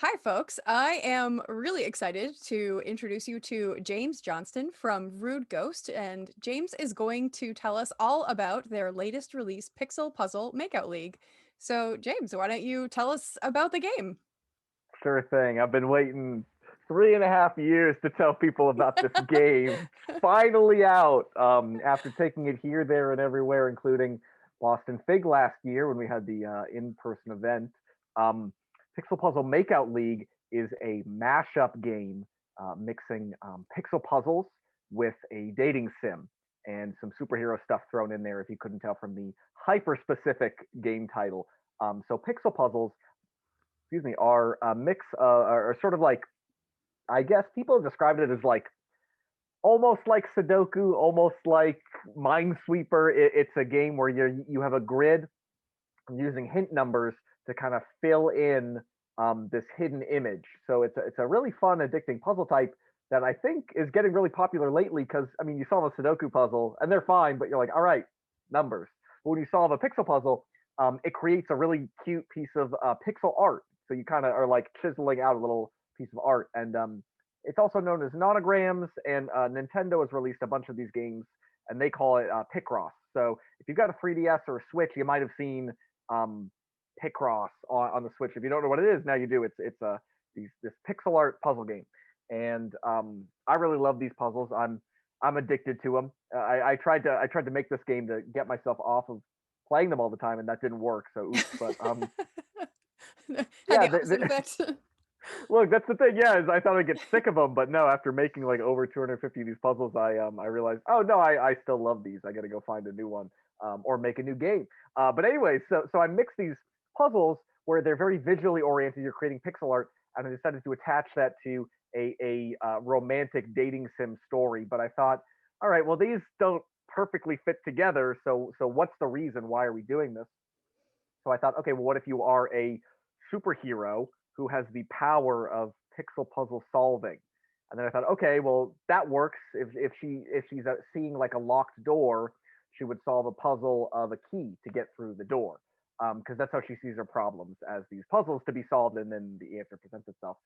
Hi, folks. I am really excited to introduce you to James Johnston from Rude Ghost, and James is going to tell us all about their latest release, Pixel Puzzle Makeout League. So, James, why don't you tell us about the game? Sure thing. I've been waiting 3.5 years to tell people about this game. It's finally out. After taking it here, there, and everywhere, including BostonFIG last year when we had the in-person event. Um, Pixel Puzzle Makeout League is a mashup game mixing pixel puzzles with a dating sim and some superhero stuff thrown in there. If you couldn't tell from the hyper-specific game title, so pixel puzzles, excuse me, are a mix, are sort of like, I guess people have described it as like almost like Sudoku, almost like Minesweeper. It's a game where you have a grid using hint numbers to kind of fill in this hidden image. So it's a really fun, addicting puzzle type that I think is getting really popular lately. Because I mean, you solve a Sudoku puzzle and they're fine, but you're like, all right, numbers. But when you solve a pixel puzzle, it creates a really cute piece of pixel art. So you kind of are like chiseling out a little piece of art, and it's also known as nonograms. And Nintendo has released a bunch of these games, and they call it Picross. So if you've got a 3DS or a Switch, you might have seen um, Picross on the Switch. If you don't know what it is, now you do. It's this pixel art puzzle game, and I really love these puzzles. I'm addicted to them. I tried to make this game to get myself off of playing them all the time, and that didn't work. So oops. But Had yeah, the opposite effect. look, that's the thing. Yeah, is I thought I'd get sick of them, but no. After making like over 250 of these puzzles, I realized, oh no, I still love these. I got to go find a new one, or make a new game. But anyway, so I mix these puzzles where they're very visually oriented. You're creating pixel art, and I decided to attach that to a romantic dating sim story. But I thought, all right, well these don't perfectly fit together. So what's the reason? Why are we doing this? So I thought, okay, well, what if you are a superhero who has the power of pixel puzzle solving? And then I thought, okay, well, that works. If she's seeing like a locked door, she would solve a puzzle of a key to get through the door, because that's how she sees her problems, as these puzzles to be solved, and then the answer presents itself.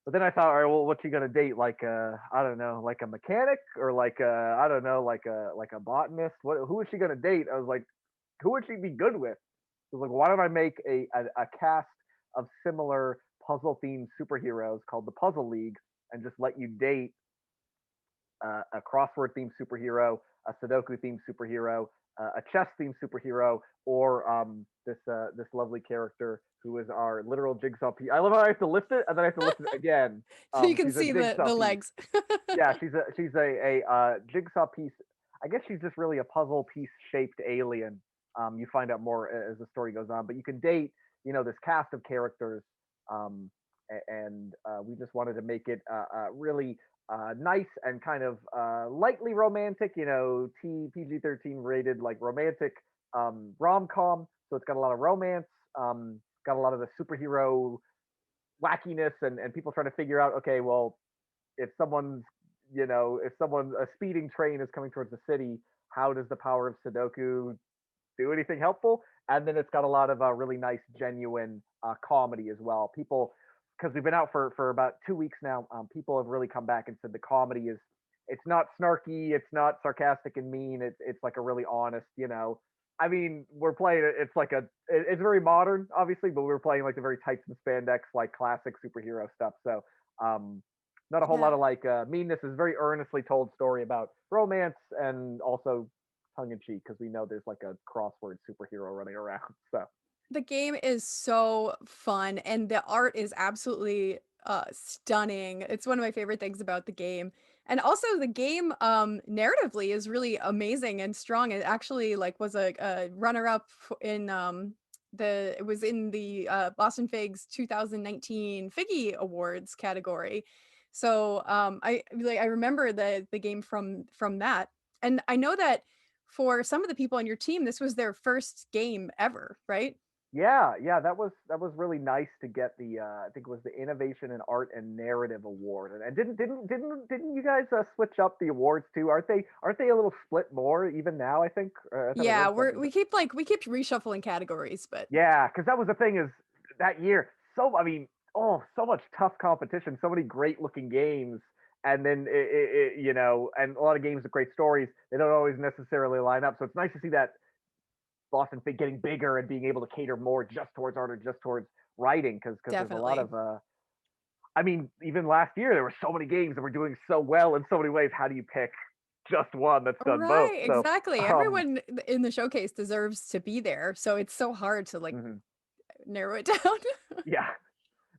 But then I thought, all right, well, what's she gonna date? Like I don't know, like a mechanic, or like I don't know, like a botanist. Who is she gonna date? I was like, who would she be good with? So like, why don't I make a cast of similar puzzle themed superheroes called the Puzzle League, and just let you date a crossword themed superhero, a Sudoku themed superhero, a chess themed superhero, or this lovely character who is our literal jigsaw piece. I love how I have to lift it and then I have to lift it again. So you can She's a see the jigsaw the piece. legs. Yeah, she's a jigsaw piece. I guess she's just really a puzzle piece shaped alien. You find out more as the story goes on, but you can date, this cast of characters, and we just wanted to make it really nice and kind of lightly romantic, PG-13 rated, like romantic rom com. So it's got a lot of romance, got a lot of the superhero wackiness, and people trying to figure out, okay, well, if someone's if someone a speeding train is coming towards the city, how does the power of Sudoku do anything helpful? And then it's got a lot of really nice, genuine comedy as well. People, because we've been out for about 2 weeks now, people have really come back and said the comedy is, it's not snarky, it's not sarcastic and mean. It's like a really honest, I mean, we're playing it. It's like it's very modern, obviously, but we're playing like the very tights and spandex, like classic superhero stuff. So, not a whole Yeah. lot of like meanness. Is a very earnestly told story about romance, and also tongue in cheek, because we know there's like a crossword superhero running around. So The game is so fun and the art is absolutely stunning. It's one of my favorite things about the game. And also the game narratively is really amazing and strong. It actually like was a runner up in it was in the Boston Figs 2019 Figgy Awards category. So I remember the game from that. And I know that for some of the people on your team this was their first game ever, right? yeah, that was really nice to get the I think it was the Innovation in Art and Narrative Award. And didn't you guys switch up the awards too? Aren't they a little split more even now? I think I thought I Yeah, read something. we keep reshuffling categories, but Yeah, because that was the thing, is that year. So I mean, oh, so much tough competition, so many great looking games, and then and a lot of games with great stories. They don't always necessarily line up. So it's nice to see that Boston Fig getting bigger and being able to cater more just towards art or just towards writing, because there's a lot Definitely. of I mean, even last year there were so many games that were doing so well in so many ways. How do you pick just one that's done both? Right, So, exactly. Everyone in the showcase deserves to be there, so it's so hard to, like, mhm, narrow it down. yeah.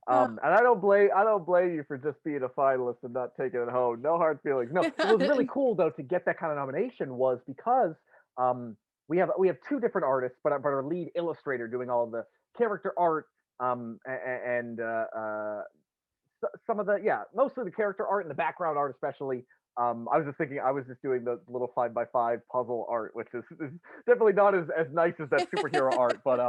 Uh, And I don't blame you for just being a finalist and not taking it home. No hard feelings. No, what was really cool though to get that kind of nomination was because um, we have two different artists, but our lead illustrator doing all of the character art and some of the mostly the character art and the background art especially. I was just thinking I was just doing the little 5x5 puzzle art, which is definitely not as nice as that superhero art, but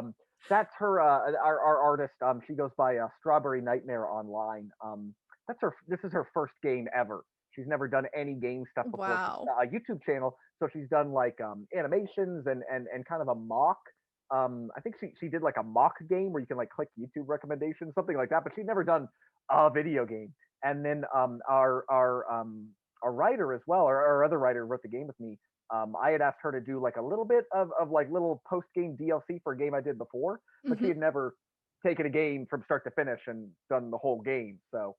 that's her our artist. She goes by Strawberry Nightmare online. This is her first game ever. She's never done any game stuff before. She's wow. got a YouTube channel, so she's done like animations and kind of a mock. I think she did like a mock game where you can like click YouTube recommendations, something like that. But she'd never done a video game. And then our writer as well, or our other writer who wrote the game with me. I had asked her to do like a little bit of like little post game DLC for a game I did before, but she Mhm. had never taken a game from start to finish and done the whole game. So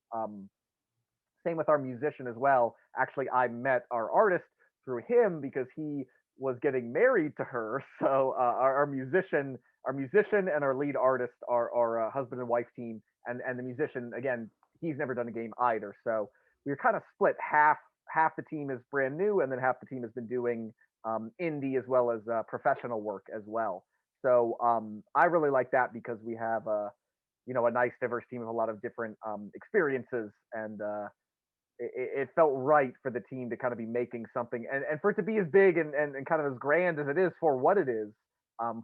same with our musician as well. Actually, I met our artist through him because he was getting married to her. So our musician and our lead artist are our husband and wife team, and the musician again, he's never done a game either. So we are kind of split half the team is brand new, and then half the team has been doing indie as well as professional work as well. So I really like that because we have a nice diverse team of a lot of different experiences and it felt right for the team to kind of be making something and for it to be as big and kind of as grand as it is for what it is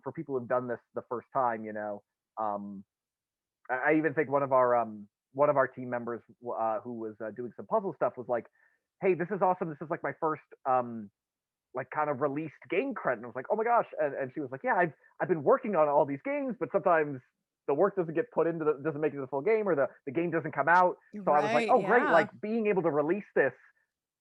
for people who've done this the first time. um, I even think one of our team members who was doing some puzzle stuff was like, hey, this is awesome, this is like my first like kind of released game credit. And I was like, oh my gosh. And she was like, yeah, I've been working on all these games, but sometimes the work doesn't get put into doesn't make it to the full game or the game doesn't come out. So I was like, Right, oh great, yeah. like being able to release this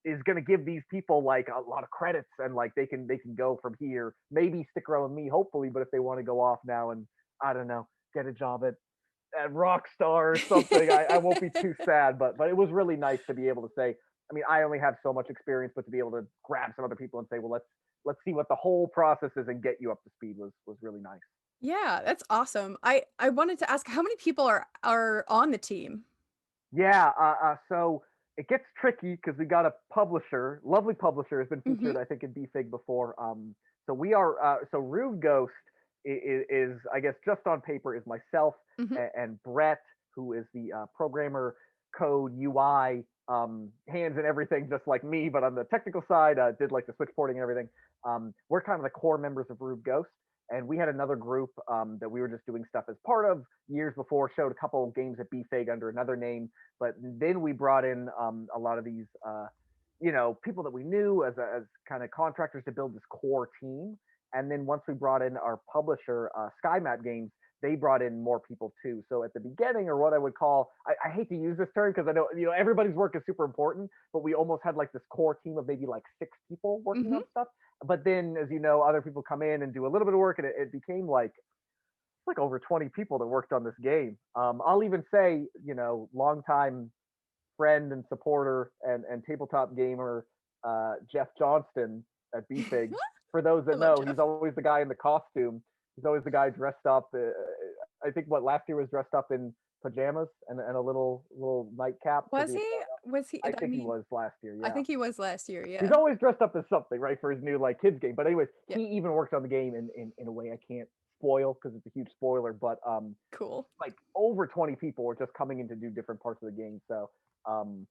is going to give these people like a lot of credits and like they can go from here, maybe stick around with me hopefully, but if they want to go off now and I don't know, get a job at Rockstar or something, I won't be too sad. But it was really nice to be able to say, I mean, I only have so much experience, but to be able to grab some other people and say, well, let's see what the whole process is and get you up to speed was really nice. Yeah, that's awesome. I wanted to ask how many people are on the team? Yeah, so it gets tricky because we got a publisher, lovely publisher, has been Mhm, featured, I think, in BFIG before. So we are, so Rude Ghost is, I guess, just on paper, is myself mhm. and Brett, who is the programmer, code, UI, hands and everything, just like me, but on the technical side, did like the switch porting and everything. We're kind of the core members of Rude Ghost. And we had another group that we were just doing stuff as part of years before, showed a couple games at BFIG under another name, but then we brought in a lot of these, people that we knew as kind of contractors to build this core team. And then once we brought in our publisher, SkyMap Games, they brought in more people too. So at the beginning, or what I would call, I hate to use this term because I know everybody's work is super important, but we almost had like this core team of maybe like 6 people working Mhm. on stuff. But then, as you know, other people come in and do a little bit of work, and it became like over 20 people that worked on this game. I'll even say, longtime friend and supporter and tabletop gamer Jeff Johnston at BFIG. For those I that love know, Jeff. he's always the guy in the costume. He's always the guy dressed up. I think what last year was dressed up in pajamas and a little nightcap because Was he was he? going up. Was he? I I think he mean, was last year. I Yeah, think he was last year, he's yeah. always dressed up as something, right, for his new like kids game. But anyways, Yeah, he even worked on the game in a way I can't spoil because it's a huge spoiler. But cool. like over 20 people were just coming in to do different parts of the game. So um,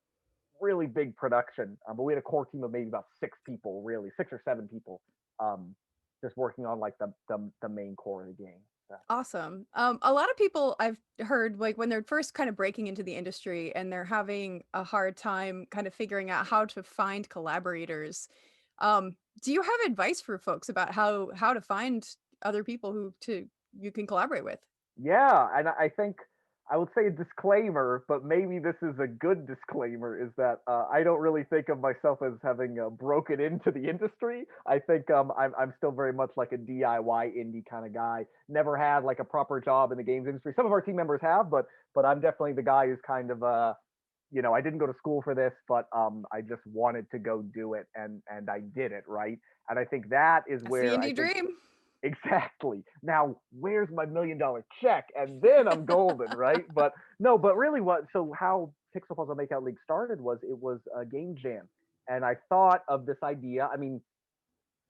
really big production. But we had a core team of maybe about 6 people, really 6 or 7 people, um, just working on like the main core of the game. So. Awesome. A lot of people I've heard, like, when they're first kind of breaking into the industry and they're having a hard time kind of figuring out how to find collaborators, do you have advice for folks about how to find other people who to you can collaborate with? Yeah, and I think I would say a disclaimer, but maybe this is a good disclaimer, is that I don't really think of myself as having broken into the industry. I think I'm still very much like a DIY indie kind of guy. Never had like a proper job in the games industry. Some of our team members have, but I'm definitely the guy who's kind of I didn't go to school for this, but I just wanted to go do it, and I did it, right. And I think that is That's the where I indie think dream. exactly. Now, where's my $1 million check? And then I'm golden, right? But no, but really, how Pixel Puzzle Makeout League started was it was a game jam, and I thought of this idea. I mean,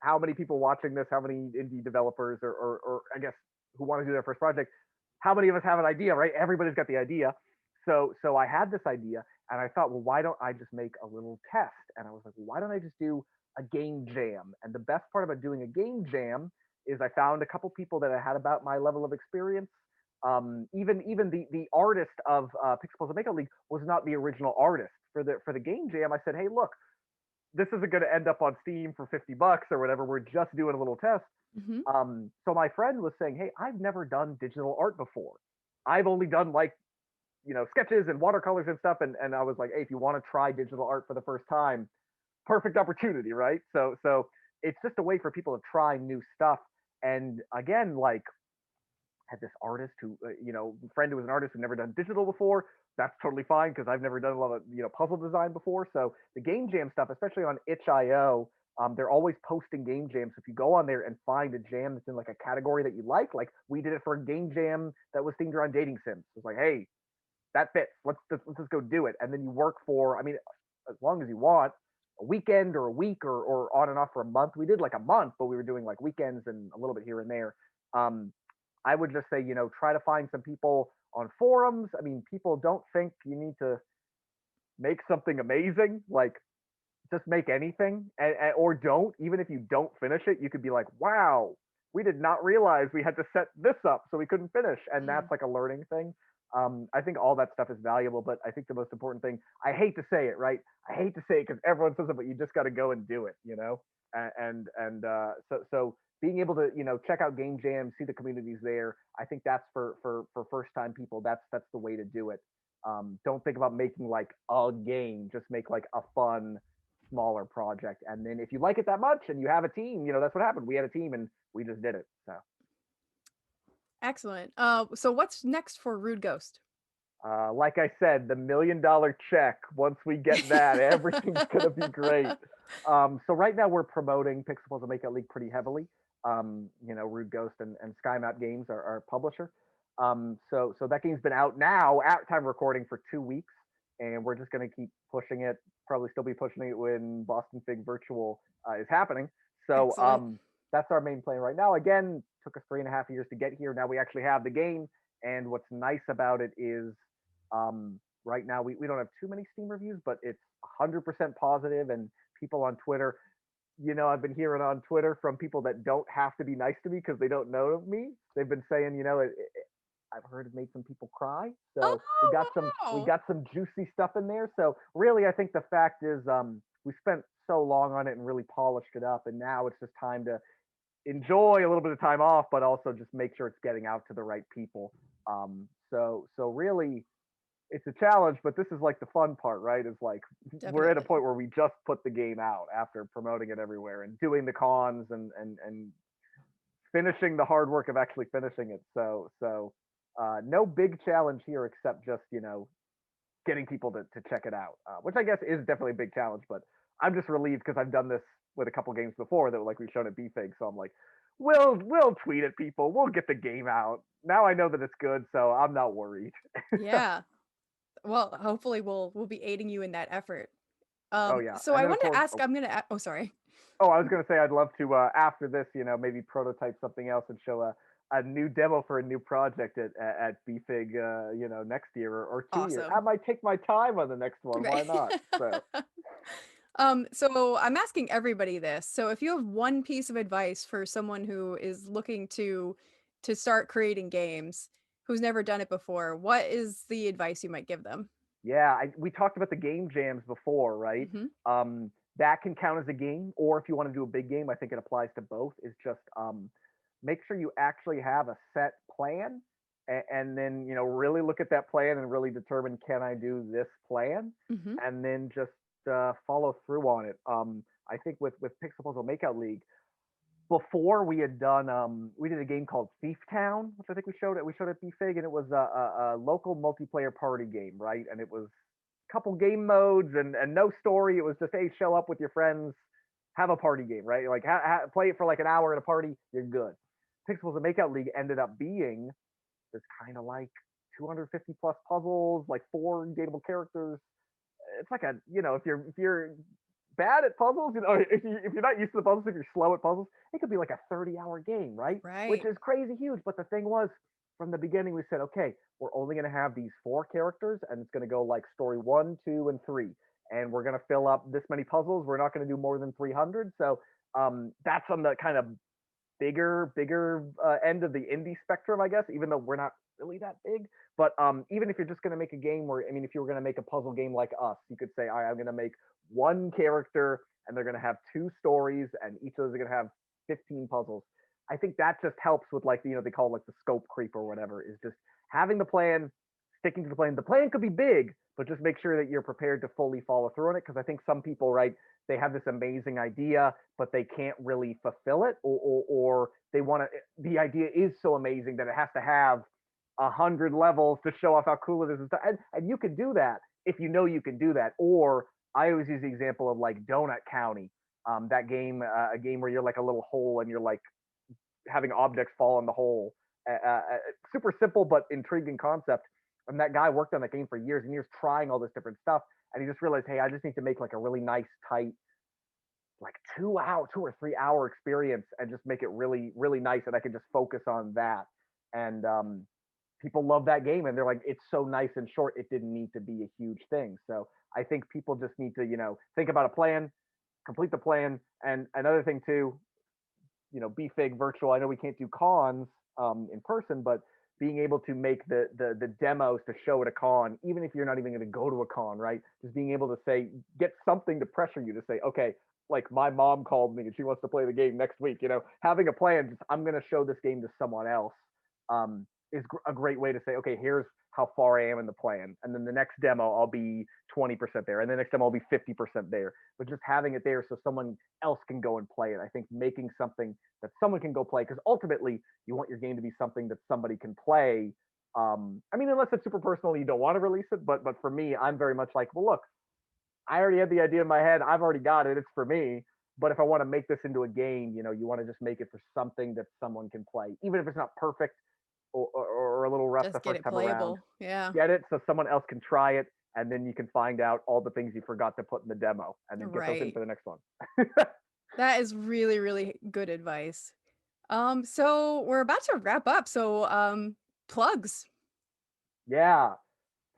how many people watching this? How many indie developers, or I guess who want to do their first project? How many of us have an idea, right? Everybody's got the idea. So I had this idea, and I thought, well, why don't I just make a little test? And I was like, well, why don't I just do a game jam? And the best part about doing a game jam is I found a couple people that I had about my level of experience. Even the artist of Pixel Puzzle Makeout League was not the original artist for the game jam. I said, hey, look, this isn't going to end up on Steam for $50 or whatever. We're just doing a little test. Hmm. So my friend was saying, hey, I've never done digital art before. I've only done like sketches and watercolors and stuff. And I was like, hey, if you want to try digital art for the first time, perfect opportunity, right? So it's just a way for people to try new stuff. And again, like had this artist who, friend who was an artist who never done digital before. That's totally fine because I've never done a lot of puzzle design before. So the game jam stuff, especially on itch.io, they're always posting game jams. So if you go on there and find a jam that's in like a category that you like we did it for a game jam that was themed around dating sims. It's like, hey, that fits. Let's just go do it. And then you work for, I mean, as long as you want, a weekend or a week or on and off for a month. We did like a month, but we were doing like weekends and a little bit here and there. Um, I would just say, try to find some people on forums. I mean, people don't think you need to make something amazing. Like, just make anything or don't. Even if you don't finish it, you could be like, wow, we did not realize we had to set this up so we couldn't finish. And Mm. that's like a learning thing. I think all that stuff is valuable, but I think the most important thing, I hate to say it, right? I hate to say it because everyone says it, but you just got to go and do it. So being able to check out game jams, see the communities there, I think that's for first time people. That's the way to do it. Don't think about making like a game. Just make like a fun, smaller project. And then if you like it that much and you have a team, that's what happened. We had a team and we just did it. So, Excellent. So what's next for Rude Ghost? like I said, the $1 million check, once we get that, everything's going to be great. So right now we're promoting Pixel Puzzle Makeout League pretty heavily. Rude Ghost and SkyMap Games are our publisher. So that game's been out now at time of recording for 2 weeks, and we're just going to keep pushing it. Probably still be pushing it when BostonFIG Virtual is happening. So Excellent. that's our main plan right now. Again, took us 3.5 years to get here. Now we actually have the game, and what's nice about it is right now we don't have too many Steam reviews, but it's 100% positive, and people on Twitter, I've been hearing on Twitter from people that don't have to be nice to me because they don't know me. They've been saying, I've heard it made some people cry. So we got Oh, wow. got some juicy stuff in there. So really, I think the fact is, we spent so long on it and really polished it up, and now it's just time to enjoy a little bit of time off, but also just make sure it's getting out to the right people. So really, it's a challenge, but this is like the fun part, right? Is like we're at a Definitely. point where we just put the game out after promoting it everywhere and doing the cons and finishing the hard work of actually finishing it. So no big challenge here except just getting people to check it out, which I guess is definitely a big challenge. But I'm just relieved because I've done this with a couple games before that like we've shown at BFIG. So I'm like, we'll tweet at people, we'll get the game out. Now I know that it's good, so I'm not worried. Yeah. Well, hopefully we'll be aiding you in that effort. Oh yeah, So and I then of wanted to course, ask, I'm gonna oh, sorry. I was gonna say I'd love to after this, maybe prototype something else and show a new demo for a new project at BFIG, next year or 2 years. I Awesome. might take my time on the next one. Why Right. not? So So I'm asking everybody this. So if you have one piece of advice for someone who is looking to start creating games, who's never done it before, what is the advice you might give them? yeah, we talked about the game jams before, right? Mhm. That can count as a game, or if you want to do a big game, I think it applies to both. Is just make sure you actually have a set plan and then really look at that plan and really determine, can I do this plan, Mhm. and then just follow through on it. I think with Pixel Puzzle Makeout League, before we did a game called Thief Town, which I think we showed at BFIG, and it was a local multiplayer party game, right? And it was a couple game modes and no story. It was just, hey, show up with your friends, have a party game, right? Like play it for like an hour at a party, you're good. Pixels and Makeout League ended up being this kind of like 250 plus puzzles, like four gameable characters. It's like if you're bad at puzzles, if you're not used to the puzzles, if you're slow at puzzles, it could be like a 30-hour game, right? Which Right. is crazy huge. But the thing was, from the beginning, we said, okay, we're only going to have these four characters, and it's going to go like story 1, 2, and 3, and we're going to fill up this many puzzles. We're not going to do more than 300. So that's on the kind of bigger end of the indie spectrum, I guess. Even though we're not really that big, but even if you're just going to make a game where, I mean, if you were going to make a puzzle game like us, you could say, all right, I'm going to make one character, and they're going to have two stories, and each of those are going to have 15 puzzles. I think that just helps with, like, they call it like the scope creep or whatever, is just having the plan, sticking to the plan. The plan could be big, but just make sure that you're prepared to fully follow through on it. Because I think some people, right, they have this amazing idea, but they can't really fulfill it, or they want to. The idea is so amazing that it has to have 100 levels to show off how cool it is, and you can do that if you know you can do that. Or I always use the example of like Donut County, that game, a game where you're like a little hole and you're like having objects fall in the hole. Super simple but intriguing concept. And that guy worked on that game for years and years, trying all this different stuff. And he just realized, hey, I just need to make like a really nice, tight, like 2 or 3 hour experience, and just make it really, really nice. And I can just focus on that. And people love that game, and they're like, it's so nice and short. It didn't need to be a huge thing. So I think people just need to, think about a plan, complete the plan. And another thing too, BFIG virtual. I know we can't do cons in person, but being able to make the demos to show at a con, even if you're not even going to go to a con, right? Just being able to say, get something to pressure you to say, okay, like my mom called me and she wants to play the game next week. Having a plan, just, I'm going to show this game to someone else, is a great way to say, okay, here's how far I am in the plan, and then the next demo I'll be 20% there, and the next demo I'll be 50% there. But just having it there so someone else can go and play it. I think making something that someone can go play, because ultimately you want your game to be something that somebody can play. I mean, unless it's super personal, you don't want to release it. But for me, I'm very much like, well, look, I already had the idea in my head. I've already got it. It's for me. But if I want to make this into a game, you want to just make it for something that someone can play, even if it's not perfect, or a little rough the Just get first it time around. playable. Yeah. Get it so someone else can try it, and then you can find out all the things you forgot to put in the demo, and then get those in Right. for the next one. That is really, really good advice. So we're about to wrap up. So, plugs. Yeah,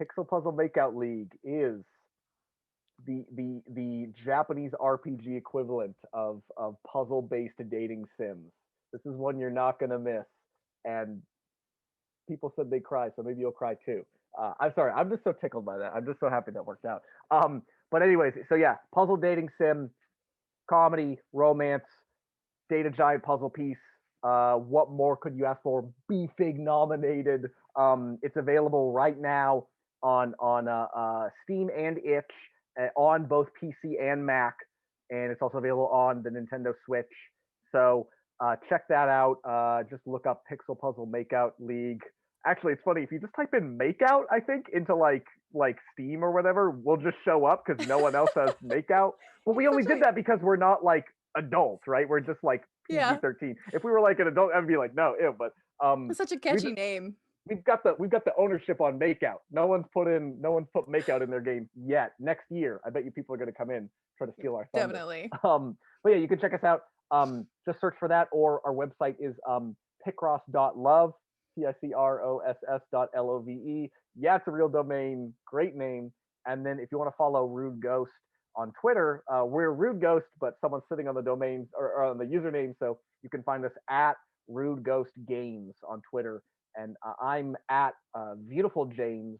Pixel Puzzle Makeout League is the Japanese RPG equivalent of puzzle based dating sims. This is one you're not gonna miss, and people said they cry, so maybe you'll cry too. I'm sorry, I'm just so tickled by that. I'm just so happy that worked out. But anyways, so yeah, puzzle dating sim, comedy, romance, data giant puzzle piece. What more could you ask for? BFIG nominated. It's available right now on Steam and Itch, on both PC and Mac, and it's also available on the Nintendo Switch. So check that out. Just look up Pixel Puzzle Makeout League. Actually, it's funny if you just type in Makeout, I think, into like Steam or whatever, will just show up because no one else has Makeout. But we That's only such did a that because we're not like adults, right? We're just like PG yeah, 13. If we were like an adult, I'd be like, no, ew. But that's such a we catchy name. we've got the ownership on Makeout. No one's put Makeout in their game yet. Next year, I bet you people are going to come in, try to steal our thunder. Definitely. But yeah, you can check us out. Just search for that, or our website is picross.love, picross.love. Yeah, it's a real domain, great name. And then if you want to follow Rude Ghost on Twitter, we're Rude Ghost, but someone's sitting on the domains, or on the username, so you can find us at Rude Ghost Games on Twitter, and I'm at Beautiful James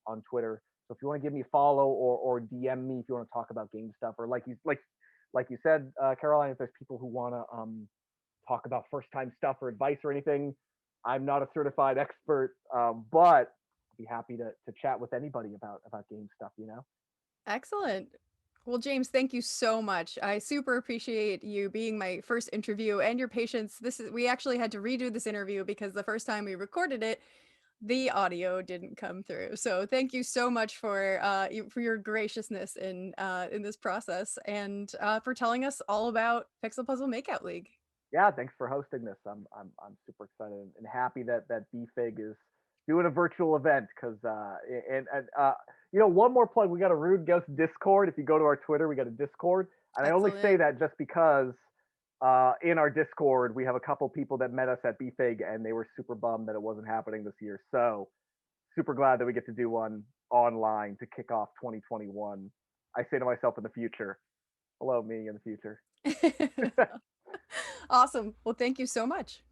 on Twitter. So if you want to give me a follow, or DM me if you want to talk about game stuff, or like you said, Caroline, if there's people who want to talk about first time stuff or advice or anything, I'm not a certified expert, but I'd be happy to chat with anybody about game stuff. You know. Excellent. Well, James, thank you so much. I super appreciate you being my first interview and your patience. We actually had to redo this interview because the first time we recorded it, the audio didn't come through. So thank you so much for your graciousness in this process and for telling us all about Pixel Puzzle Makeout League. Yeah, thanks for hosting this. I'm super excited and happy that BFIG is doing a virtual event because you know, one more plug. We got a Rude Ghost Discord. If you go to our Twitter, we got a Discord, and I only say Excellent. that just because in our Discord we have a couple people that met us at BFIG and they were super bummed that it wasn't happening this year. So super glad that we get to do one online to kick off 2021. I say to myself in the future, hello me in the future. Awesome. Well, thank you so much.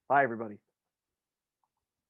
Bye everybody.